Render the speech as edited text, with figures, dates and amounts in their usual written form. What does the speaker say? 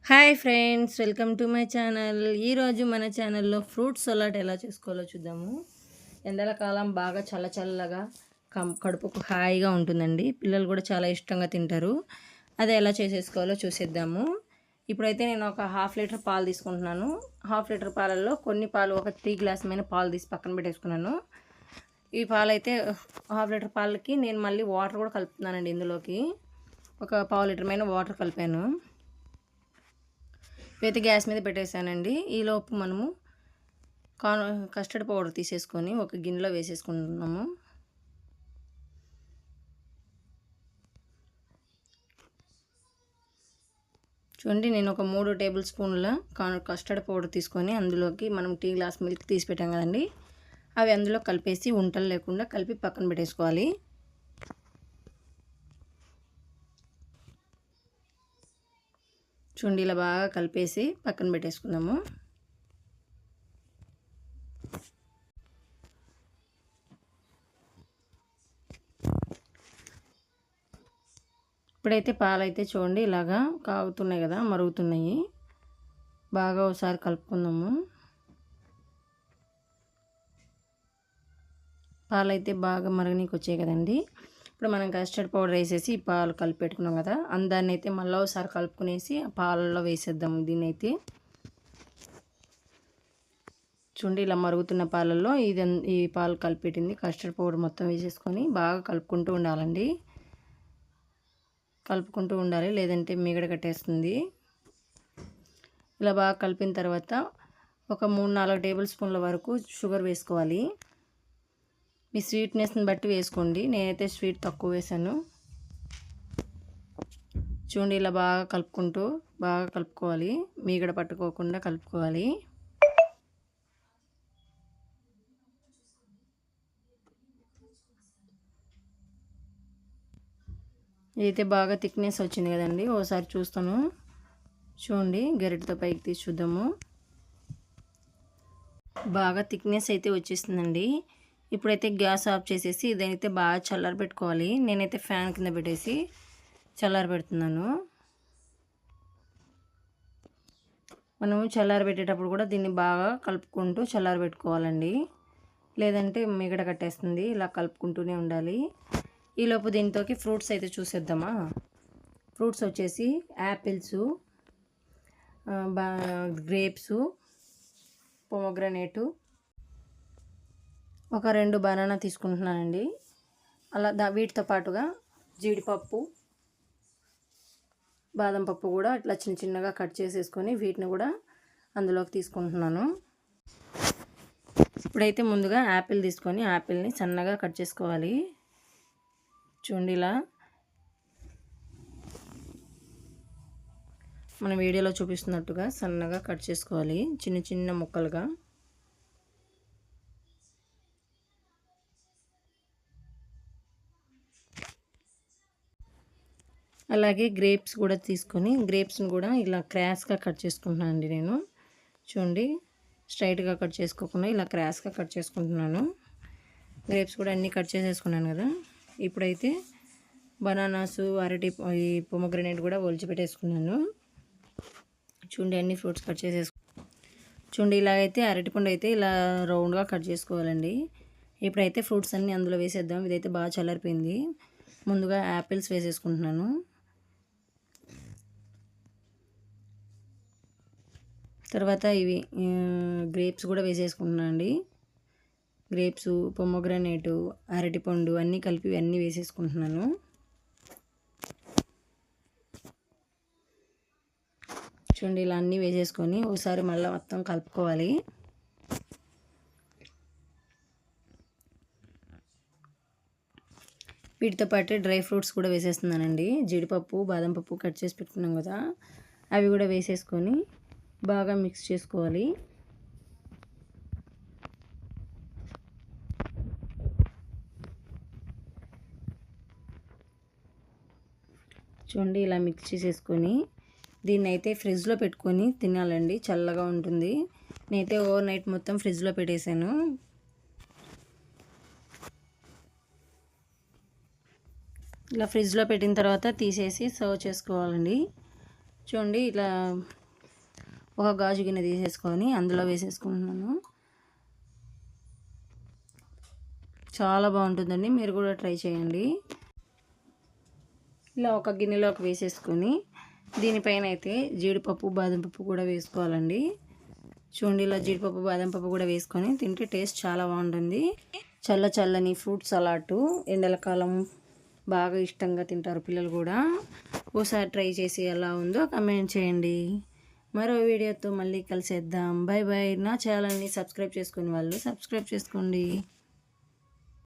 Hi friends, welcome to my channel. ఈరోజు మన ఛానల్లో ఫ్రూట్ సలాడ్ ఎలా చేసుకోవాలో చూద్దాము. ఎండల కాలం బాగా చల్లగా కడుపుకు హాయిగా ఉంటుందండి. పిల్లలు కూడా చాలా ఇష్టంగా తింటారు. అది ఎలా చేసేసుకోవాలో చూసేద్దాము. ఇప్పుడైతే నేను ఒక 1/2 లీటర్ పాలు తీసుకుంటున్నాను. 1/2 లీటర్ పాలల్లో కొన్ని పాలు ఒక 3 గ్లాసులైన పాలు తీసి పక్కన పెట్టేసుకున్నాను. ఈ పాలైతే 1/2 లీటర్ పాలకి నేను మళ్ళీ వాటర్ కూడా కలుపుతున్నానండి. ఇందులోకి ఒక 1/2 లీటర్ వాటర్ కలిపాను. ఇప్పుడైతే గ్యాస్ మీద పెట్టేశానండి. ఈలోపు మనము కస్టర్డ్ పౌడర్ తీసేసుకొని ఒక గిన్నెలో వేసేసుకుంటున్నాము. చూడండి, నేను ఒక 3 టేబుల్ స్పూన్ల కస్టర్డ్ పౌడర్ తీసుకొని అందులోకి మనం టీ గ్లాస్ మిల్క్ తీసి పెట్టాం కదండి, అవి అందులో కలిపేసి ఉంటలు లేకుండా కలిపి పక్కన పెట్టేసుకోవాలి. చూడండి, ఇలా బాగా కలిపేసి పక్కన పెట్టేసుకుందాము. ఇప్పుడైతే పాలైతే చూడండి ఇలాగా కాగుతున్నాయి కదా, మరుగుతున్నాయి. బాగా ఒకసారి కలుపుకుందాము. పాలైతే బాగా మరగనీకి వచ్చాయి కదండి. ఇప్పుడు మనం కస్టర్డ్ పౌడర్ వేసేసి పాలు కలిపి పెట్టుకున్నాం కదా, దాన్ని అయితే మళ్ళీ ఒకసారి కలుపుకునేసి ఆ పాలల్లో వేసేద్దాము. దీన్ని అయితే చూడండి, ఇలా మరుగుతున్న పాలల్లో ఈ పాలు కలిపెట్టింది కస్టర్డ్ పౌడర్ మొత్తం వేసేసుకొని బాగా కలుపుకుంటూ ఉండాలండి. కలుపుకుంటూ ఉండాలి, లేదంటే మీగడ కట్టేస్తుంది. ఇలా బాగా కలిపిన తర్వాత ఒక 3-4 టేబుల్ స్పూన్ల వరకు షుగర్ వేసుకోవాలి. మీ స్వీట్నెస్ని బట్టి వేసుకోండి. నేనైతే స్వీట్ తక్కువ వేసాను. చూడండి, ఇలా బాగా కలుపుకోవాలి. మీగడ పట్టుకోకుండా కలుపుకోవాలి. ఇదైతే బాగా థిక్నెస్ వచ్చింది కదండి. ఓసారి చూస్తాను. చూడండి, గరిటెతో పైకి తీసి చూద్దాము. బాగా థిక్నెస్ అయితే వచ్చేస్తుందండి. ఇప్పుడైతే గ్యాస్ ఆఫ్ చేసేసి ఇదైతే బాగా చల్లారి పెట్టుకోవాలి. నేనైతే ఫ్యాన్ కింద పెట్టేసి చల్లారి పెడుతున్నాను. మనము చల్లారి పెట్టేటప్పుడు కూడా దీన్ని బాగా కలుపుకుంటూ చల్లారి పెట్టుకోవాలండి, లేదంటే మిగడ కట్టేస్తుంది. ఇలా కలుపుకుంటూనే ఉండాలి. ఈలోపు దీంతోకి ఫ్రూట్స్ అయితే చూసేద్దామా. ఫ్రూట్స్ వచ్చేసి యాపిల్స్, గ్రేప్స్, పొమోగ్రనేటు, ఒక 2 బనానా తీసుకుంటున్నానండి. అలా వీటితో పాటుగా జీడిపప్పు, బాదం పప్పు కూడా ఇట్లా చిన్నగా కట్ చేసేసుకొని వీటిని కూడా అందులోకి తీసుకుంటున్నాను. ఇప్పుడైతే ముందుగా యాపిల్ తీసుకొని యాపిల్ని సన్నగా కట్ చేసుకోవాలి. చూడండి, ఇలా మన వీడియోలో చూపిస్తున్నట్టుగా సన్నగా కట్ చేసుకోవాలి, చిన్న ముక్కలుగా. అలాగే గ్రేప్స్ కూడా తీసుకొని గ్రేప్స్ని కూడా ఇలా క్రాస్గా కట్ చేసుకుంటున్నాను అండి నేను. చూడండి, స్ట్రైట్గా కట్ చేసుకోకుండా ఇలా క్రాస్గా కట్ చేసుకుంటున్నాను. గ్రేప్స్ కూడా అన్నీ కట్ చేసేసుకున్నాను కదా. ఇప్పుడైతే బనానాసు, ఈ పొమోగ్రనేట్ కూడా ఒలిచిపెట్టేసుకున్నాను. చూడండి, అన్ని ఫ్రూట్స్ కట్ చూడండి, ఇలాగైతే అరటిపండు అయితే ఇలా రౌండ్గా కట్ చేసుకోవాలండి. ఇప్పుడైతే ఫ్రూట్స్ అన్నీ అందులో వేసేద్దాం. ఇదైతే బాగా చల్లారిపోయింది. ముందుగా యాపిల్స్ వేసేసుకుంటున్నాను. తర్వాత ఇవి గ్రేప్స్ కూడా వేసేసుకుంటున్నాను అండి. గ్రేప్స్, పొమోగ్రనేటు, అరటిపండు అన్నీ కలిపి అన్నీ వేసేసుకుంటున్నాను. చూడండి, ఇలా అన్నీ వేసేసుకొని ఒకసారి మళ్ళీ మొత్తం కలుపుకోవాలి. వీటితో పాటు డ్రై ఫ్రూట్స్ కూడా వేసేస్తున్నానండి. జీడిపప్పు, బాదం పప్పు కట్ చేసి పెట్టుకున్నాం కదా, అవి కూడా వేసేసుకొని బాగా మిక్స్ చేసుకోవాలి. చూడండి, ఇలా మిక్స్ చేసేసుకొని దీన్ని అయితే ఫ్రిడ్జ్లో పెట్టుకొని తినాలండి, చల్లగా ఉంటుంది. నేనైతే ఓవర్ నైట్ మొత్తం ఫ్రిడ్జ్లో పెట్టేశాను. ఇలా ఫ్రిడ్జ్లో పెట్టిన తర్వాత తీసేసి సర్వ్ చేసుకోవాలండి. చూడండి, ఇలా ఒక గాజు గిన్నె తీసేసుకొని అందులో వేసేసుకుంటున్నాను. చాలా బాగుంటుందండి, మీరు కూడా ట్రై చేయండి. ఇలా ఒక గిన్నెలోకి వేసేసుకొని దీనిపైన అయితే జీడిపప్పు బాదం పప్పు కూడా వేసుకోవాలండి. చూడండి, ఇలా జీడిపప్పు బాదం పప్పు కూడా వేసుకొని తింటే టేస్ట్ చాలా బాగుంటుంది. చల్లని ఫ్రూట్ సలాడ్ ఎండల కాలం బాగా ఇష్టంగా తింటారు పిల్లలు కూడా. ఒకసారి ట్రై చేసి ఎలా ఉందో కమెంట్ చేయండి. మరో వీడియోతో మళ్ళీ కలిసేద్దాం. Bye bye. నా ఛానల్ని సబ్స్క్రైబ్ చేసుకునే వాళ్ళు సబ్స్క్రైబ్ చేసుకోండి.